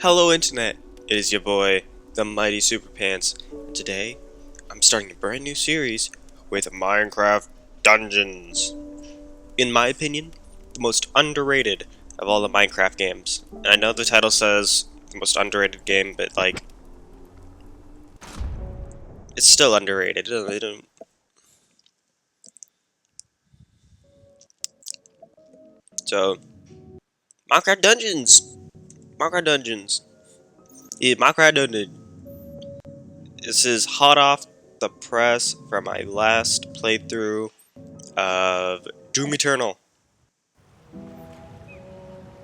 Hello Internet, it is your boy, the Mighty Super Pants, and today I'm starting a brand new series with Minecraft Dungeons. In my opinion, the most underrated of all the Minecraft games. And I know the title says the most underrated game, but like, it's still underrated. So, Minecraft Dungeons! Minecraft Dungeons. Yeah, Minecraft Dungeons. This is hot off the press from my last playthrough of Doom Eternal.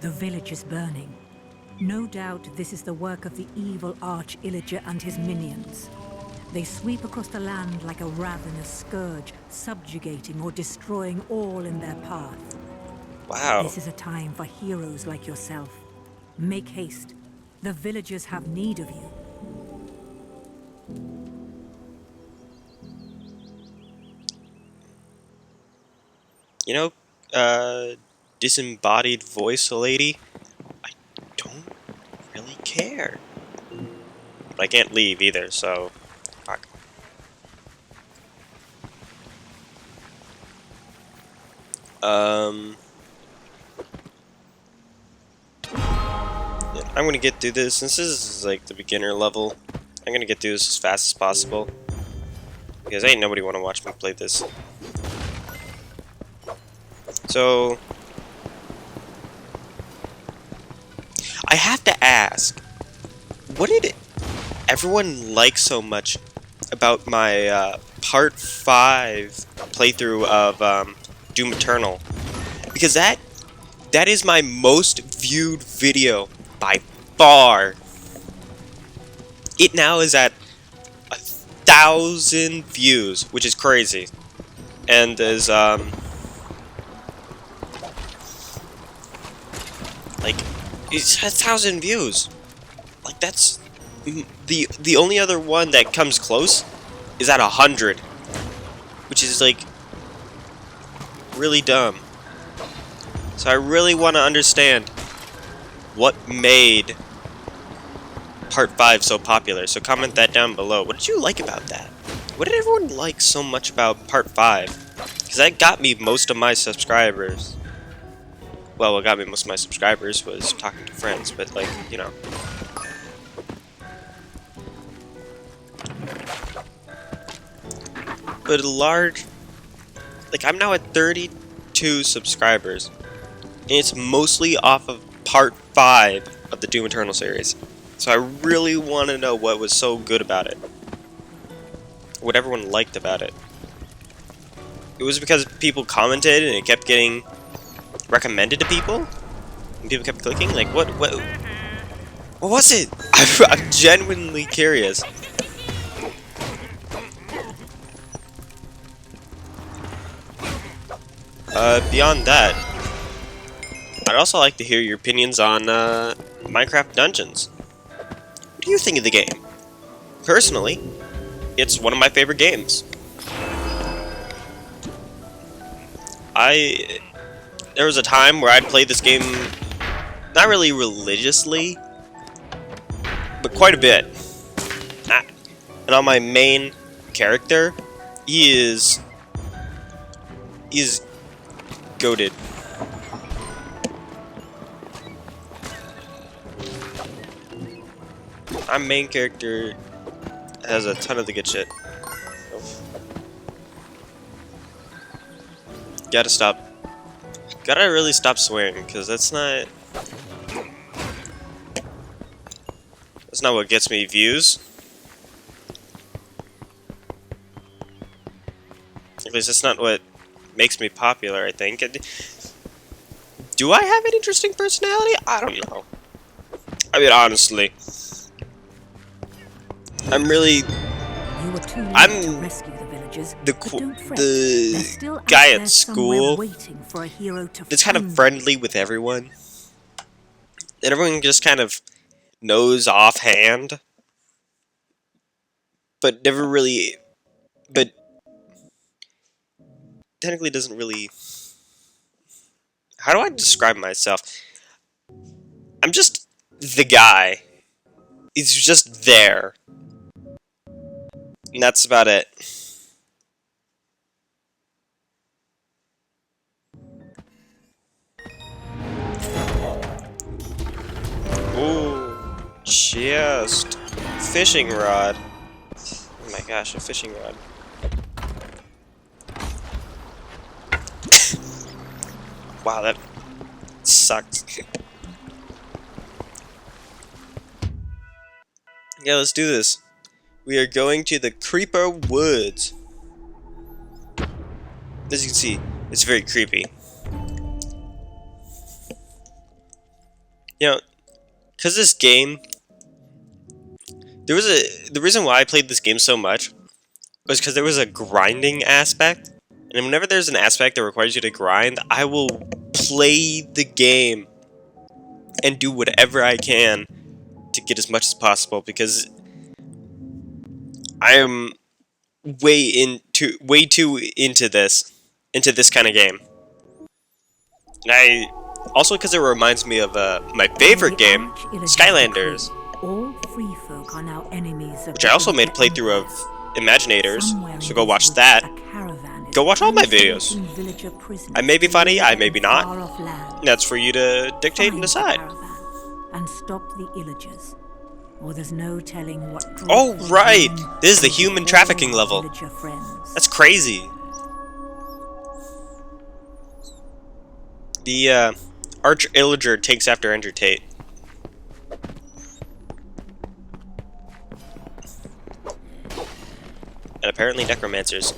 The village is burning. No doubt this is the work of the evil Arch Illager and his minions. They sweep across the land like a ravenous scourge, subjugating or destroying all in their path. Wow. This is a time for heroes like yourself. Make haste. The villagers have need of you. You know, disembodied voice lady, I don't really care. But I can't leave either, so fuck. Yeah, I'm gonna get through this. Since this is like the beginner level, I'm gonna get through this as fast as possible. Because ain't nobody wanna watch me play this. So I have to ask, what did everyone like so much about my part 5 playthrough of Doom Eternal? Because that is my most viewed video by far. It now is at 1,000 views, which is crazy, and is like it's 1,000 views. Like that's the only other one that comes close is at 100, which is like really dumb. So I really want to understand what made Part 5 so popular. So comment that down below. What did you like about that? What did everyone like so much about Part 5? Because that got me most of my subscribers. Well, what got me most of my subscribers was talking to friends, but like, you know. But a large... Like, I'm now at 32 subscribers. And it's mostly off of Part 5 of the Doom Eternal series. So I really want to know what was so good about it. What everyone liked about it. It was because people commented and it kept getting recommended to people? And people kept clicking? Like, what was it? I'm genuinely curious. Beyond that, I'd also like to hear your opinions on Minecraft Dungeons. What do you think of the game? Personally, it's one of my favorite games. There was a time where I'd play this game, not really religiously, but quite a bit. And on my main character, he's goated. My main character has a ton of the good shit. Gotta stop. Gotta really stop swearing, because that's not what gets me views. At least that's not what makes me popular, I think. Do I have an interesting personality? I don't know. I mean, honestly, I'm really... You were too late to I'm rescue the villagers, the but don't fret. They're the still out guy there at somewhere school waiting for a hero to that's kind of find. friendly with everyone. And everyone just kind of knows offhand, but never really... But technically doesn't really... How do I describe myself? I'm just the guy He's just there. And that's about it. Ooh, just fishing rod. Oh my gosh, a fishing rod. Wow, that sucked. Yeah, let's do this. We are going to the Creeper Woods. As you can see, it's very creepy. You know, because this game, the reason why I played this game so much was because there was a grinding aspect, and whenever there's an aspect that requires you to grind, I will play the game and do whatever I can to get as much as possible, because I am way too into this kind of game. And also because it reminds me of my favorite game, Skylanders, all free folk are now enemies of which I also made a playthrough of Imaginators, so go watch that. Go watch all my videos. I may be funny, I may be not. That's for you to dictate and decide. And stop the Illagers, or there's no telling what. Oh right, this is the human trafficking level. That's crazy. The Arch Illager takes after Ender Tate. And apparently necromancers.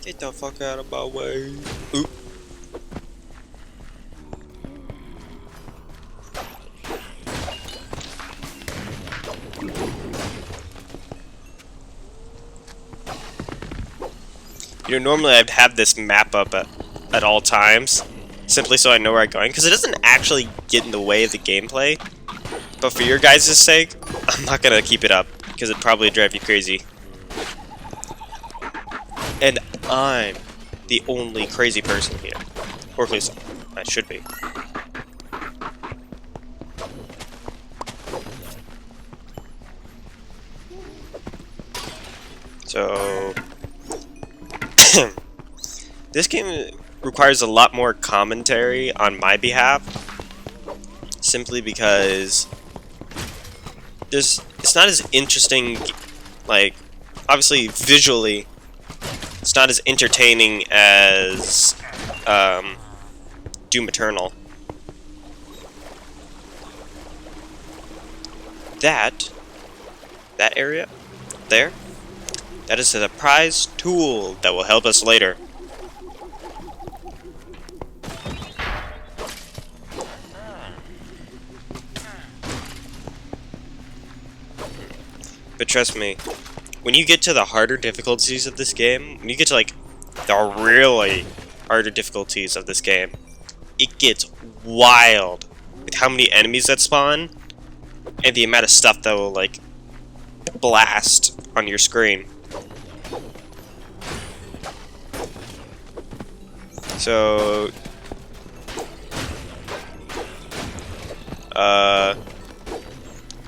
Get the fuck out of my way. Oop. You know, normally I'd have this map up at all times, simply so I know where I'm going, because it doesn't actually get in the way of the gameplay. But for your guys' sake, I'm not gonna keep it up, because it'd probably drive you crazy. And I'm the only crazy person here. Or at least I should be. So this game requires a lot more commentary on my behalf, simply because it's not as interesting, like, obviously visually it's not as entertaining as Doom Eternal. That area there, that is a surprise tool that will help us later. But trust me, when you get to the harder difficulties of this game, when you get to like the really harder difficulties of this game, it gets wild with how many enemies that spawn and the amount of stuff that will like blast on your screen. So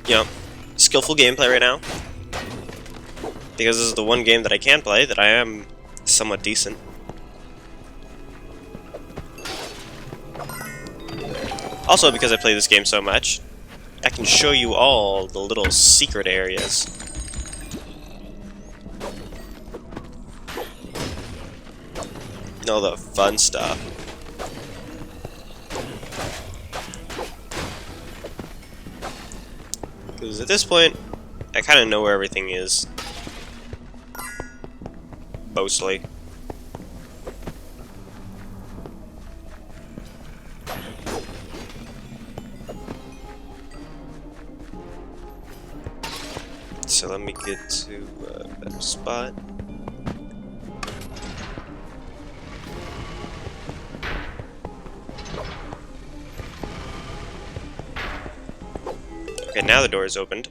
you know, skillful gameplay right now, because this is the one game that I can play that I am somewhat decent. Also, because I play this game so much, I can show you all the little secret areas. All the fun stuff. Because at this point, I kind of know where everything is. Mostly. So let me get to a better spot. Okay, now the door is opened.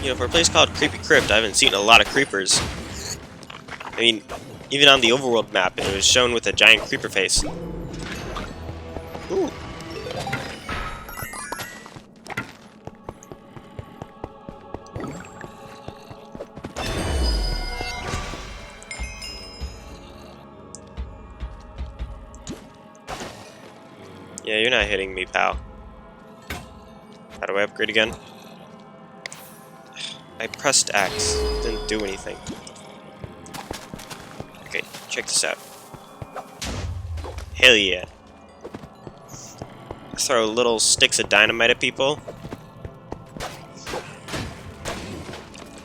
You know, for a place called Creepy Crypt, I haven't seen a lot of creepers. I mean, Even on the overworld map, it was shown with a giant creeper face. Ooh. Yeah, you're not hitting me, pal. How do I upgrade again? I pressed X. Didn't do anything. Okay, check this out. Hell yeah. Throw little sticks of dynamite at people.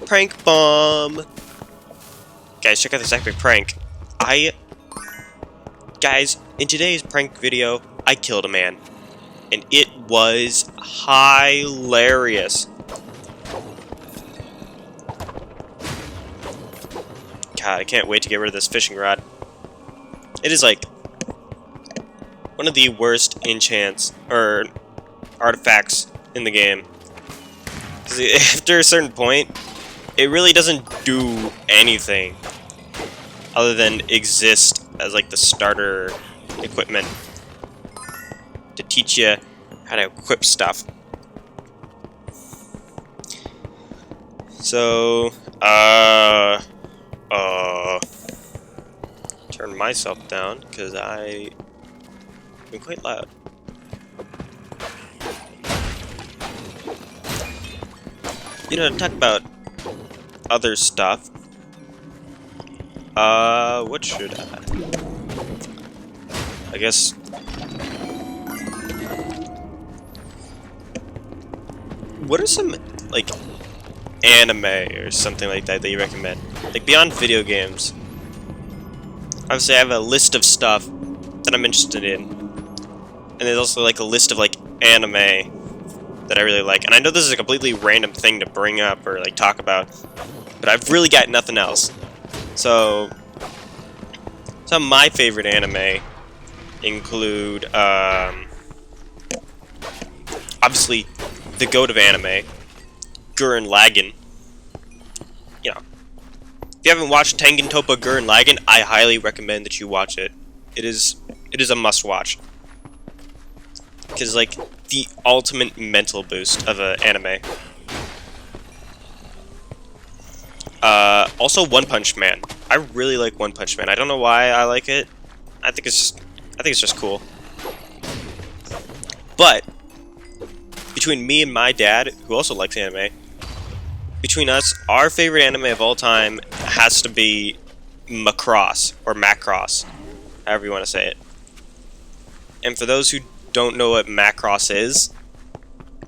Prank bomb! Guys, check out this epic prank. Guys, in today's prank video, I killed a man. And it was hilarious. God, I can't wait to get rid of this fishing rod. It is like one of the worst enchants or artifacts in the game. 'Cause after a certain point, it really doesn't do anything other than exist as like the starter equipment to teach you how to equip stuff. So, turn myself down because I'm quite loud. You know, to talk about other stuff. What should I guess. What are some, like, anime or something like that that you recommend? Like, beyond video games. Obviously, I have a list of stuff that I'm interested in. And there's also, like, a list of, like, anime that I really like. And I know this is a completely random thing to bring up or, like, talk about. But I've really got nothing else. So, some of my favorite anime include, obviously, the GOAT of anime, Gurren Lagann. You know, if you haven't watched Tengen Toppa Gurren Lagann, I highly recommend that you watch it. It is a must-watch. Because, like, the ultimate mental boost of an anime. Also, One Punch Man. I really like One Punch Man. I don't know why I like it. I think it's just cool. But between me and my dad, who also likes anime, between us, our favorite anime of all time has to be Macross, or Macross, however you want to say it. And for those who don't know what Macross is,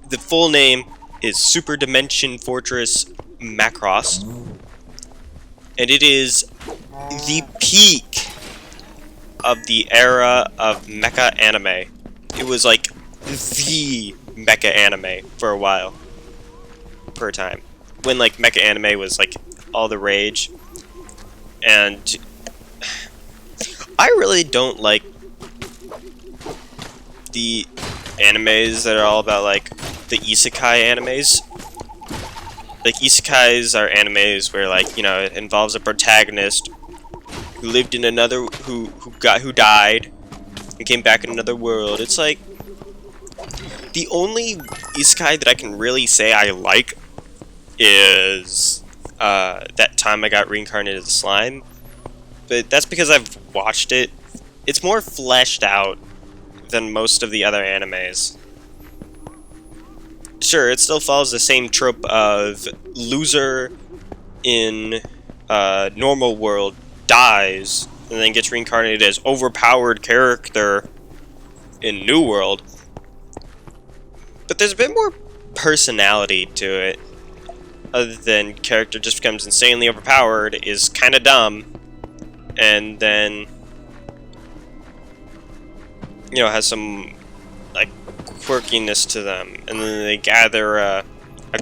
the full name is Super Dimension Fortress Macross, and it is the peak of the era of mecha anime. It was like the mecha anime for a while, for a time, when like mecha anime was like all the rage. And I really don't like the animes that are all about like the isekai animes. Like, isekais are animes where, like, you know, it involves a protagonist who lived in another, who died and came back in another world. It's like, the only isekai that I can really say I like is That Time I Got Reincarnated as a Slime. But that's because I've watched it. It's more fleshed out than most of the other animes. Sure, it still follows the same trope of loser in normal world dies and then gets reincarnated as overpowered character in New World. But there's a bit more personality to it, other than character just becomes insanely overpowered, is kind of dumb, and then, you know, has some like quirkiness to them, and then they gather a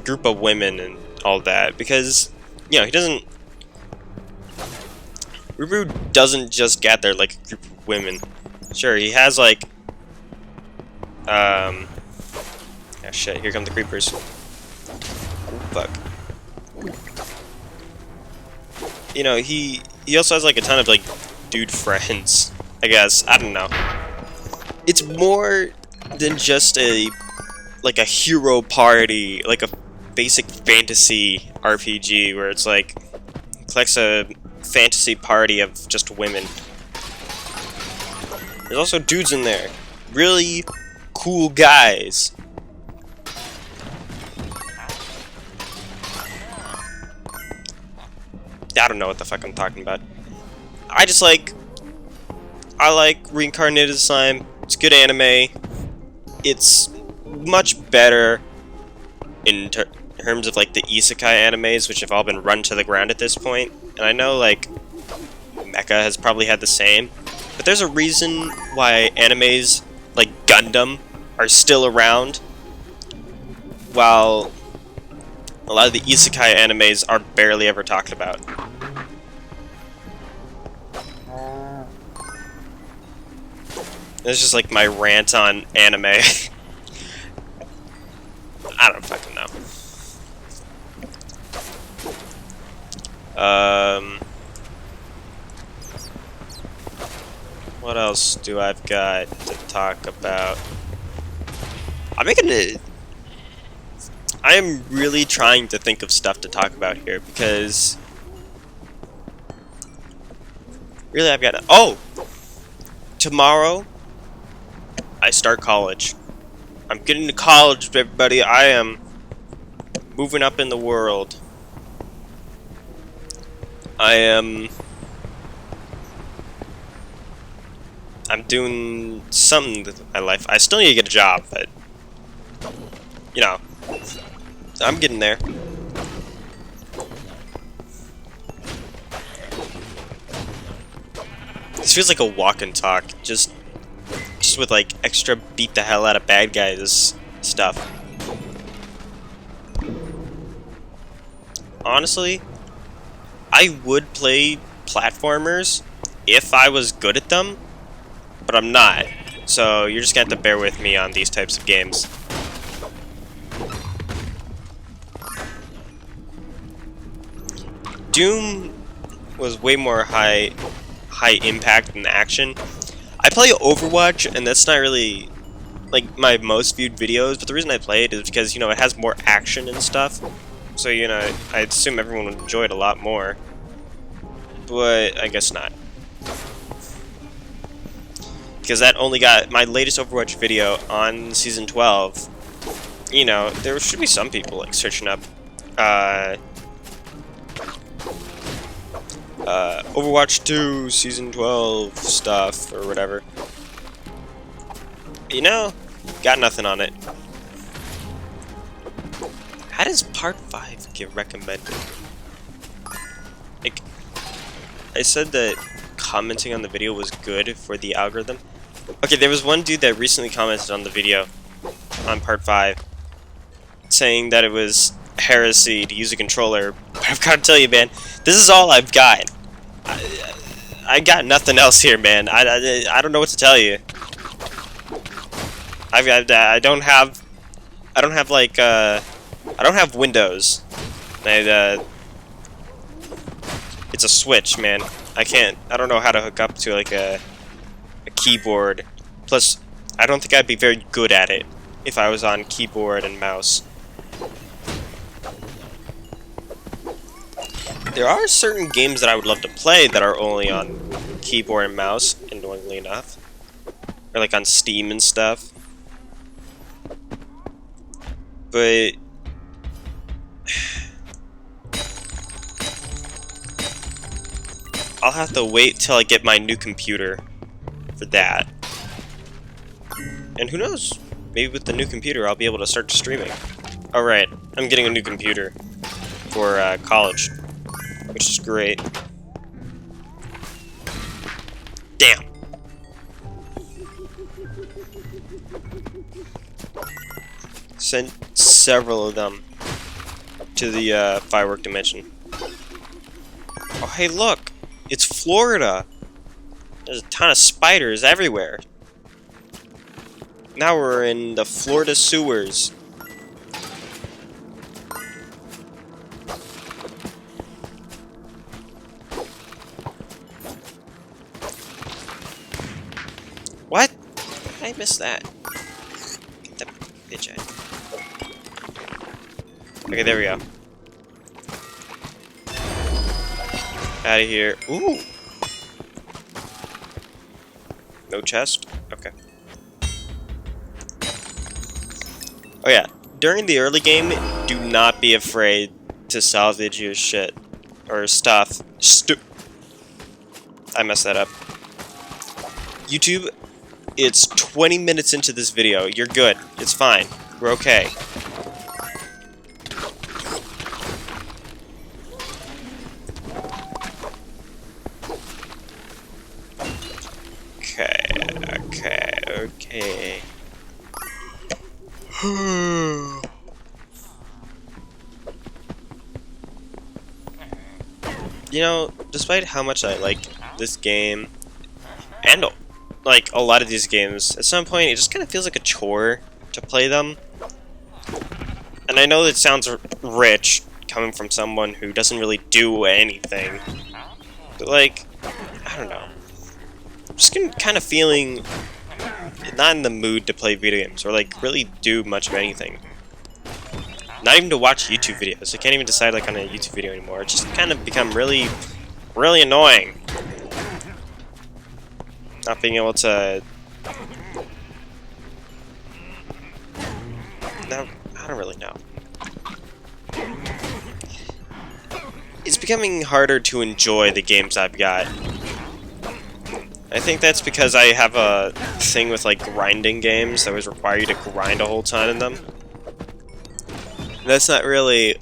group of women and all that, because, you know, Ruru doesn't just gather like a group of women. Sure, he has like, oh shit, here come the creepers. Oh, fuck. You know, he he also has like a ton of like dude friends, I guess. I don't know. It's more than just a hero party, like a basic fantasy RPG where it's like collects a fantasy party of just women. There's also dudes in there. Really cool guys. I don't know what the fuck I'm talking about. I like Reincarnated Slime. It's good anime. It's much better in terms of like the isekai animes, which have all been run to the ground at this point. And I know like Mecha has probably had the same, but there's a reason why animes like Gundam are still around, while a lot of the isekai animes are barely ever talked about. It's just like my rant on anime. I don't fucking know. What else do I've got to talk about? I am really trying to think of stuff to talk about here because really I've got tomorrow I start college. I'm getting to college, everybody. I am moving up in the world. I'm doing something with my life. I still need to get a job, but you know, I'm getting there. This feels like a walk and talk, just with like extra beat the hell out of bad guys stuff. Honestly, I would play platformers if I was good at them, but I'm not. So you're just gonna have to bear with me on these types of games. Doom was way more high impact than action. I play Overwatch, and that's not really like my most viewed videos, but the reason I play it is because, you know, it has more action and stuff. So, you know, I assume everyone would enjoy it a lot more. But I guess not. Because that only got my latest Overwatch video on Season 12. You know, there should be some people like searching up Overwatch 2 Season 12 stuff or whatever. You know, got nothing on it. How does Part 5 get recommended? Like, I said that commenting on the video was good for the algorithm. Okay, there was one dude that recently commented on the video on Part 5 saying that it was heresy to use a controller, but I've got to tell you, man, this is all I've got. I got nothing else here, man. I don't know what to tell you. I don't have like I don't have Windows. It's a Switch, man. I don't know how to hook up to like a keyboard. Plus, I don't think I'd be very good at it if I was on keyboard and mouse. There are certain games that I would love to play that are only on keyboard and mouse, annoyingly enough. Or like on Steam and stuff. But I'll have to wait till I get my new computer for that. And who knows? Maybe with the new computer I'll be able to start streaming. Alright, I'm getting a new computer for college, which is great. Damn. Sent several of them to the firework dimension. Oh, hey, look! It's Florida! There's a ton of spiders everywhere. Now we're in the Florida sewers. What? I missed that. Get that bitch out. Okay, there we go. Out of here. Ooh. No chest? Okay. Oh yeah. During the early game, do not be afraid to salvage your shit. Or stuff. I messed that up. YouTube, it's 20 minutes into this video. You're good. It's fine. We're okay. Okay. You know, despite how much I like this game, and like a lot of these games, at some point it just kind of feels like a chore to play them. And I know that sounds rich coming from someone who doesn't really do anything, but like, I don't know. I'm just kind of feeling not in the mood to play video games or like really do much of anything. Not even to watch YouTube videos. I can't even decide like on a YouTube video anymore. It's just kind of become really, really annoying. Not being able to. No, I don't really know. It's becoming harder to enjoy the games I've got. I think that's because I have a thing with like grinding games that always require you to grind a whole ton in them. That's not really,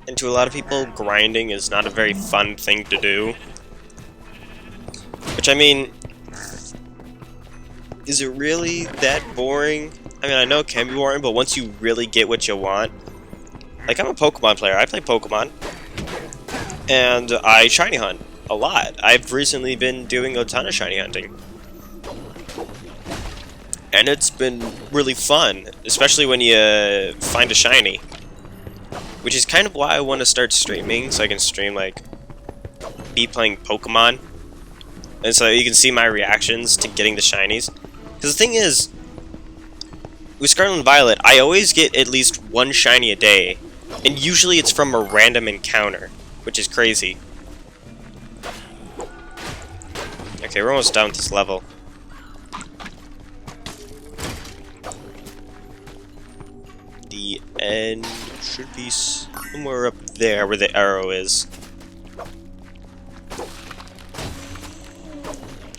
and to a lot of people, grinding is not a very fun thing to do. Which, I mean, is it really that boring? I mean, I know it can be boring, but once you really get what you want, like, I'm a Pokemon player. I play Pokemon, and I shiny hunt a lot. I've recently been doing a ton of shiny hunting. And it's been really fun, especially when you find a shiny. Which is kind of why I want to start streaming, so I can stream, like, be playing Pokemon. And so you can see my reactions to getting the shinies. Because the thing is, with Scarlet and Violet, I always get at least one shiny a day. And usually it's from a random encounter, which is crazy. Okay, we're almost done with this level. The end should be somewhere up there where the arrow is.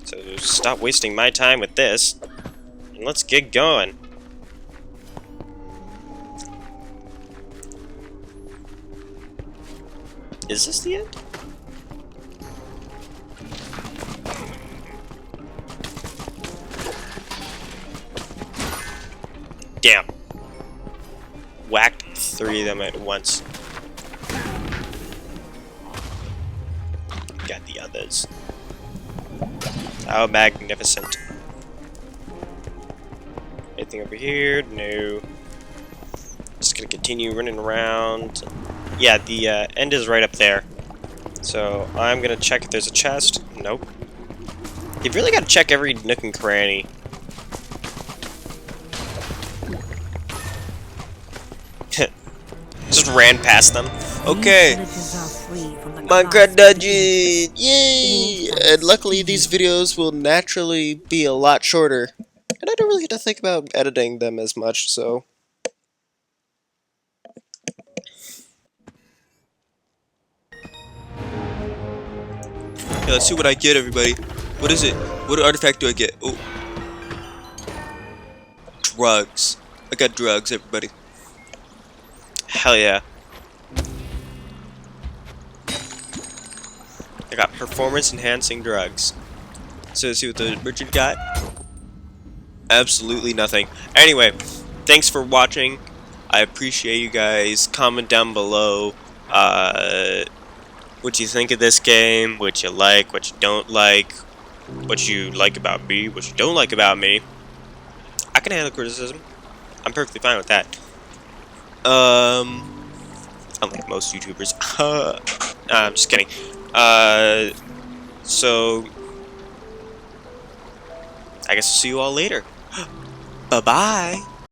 So stop wasting my time with this, and let's get going. Is this the end? Damn. Whacked 3 of them at once. Got the others. How magnificent. Anything over here? No. Just gonna continue running around. Yeah, the end is right up there. So I'm gonna check if there's a chest. Nope. You've really gotta check every nook and cranny. Just ran past them. Okay. Minecraft dungeon! Yay! And luckily these videos will naturally be a lot shorter. And I don't really get to think about editing them as much, so... Okay, let's see what I get, everybody. What is it? What artifact do I get? Oh. Drugs. I got drugs, everybody. Hell yeah. I got performance enhancing drugs. So let's see what the merchant got. Absolutely nothing. Anyway, thanks for watching. I appreciate you guys. Comment down below what you think of this game, what you like, what you don't like, what you like about me, what you don't like about me. I can handle criticism. I'm perfectly fine with that. Unlike most YouTubers. I'm just kidding. So I guess I'll see you all later. Bye-bye.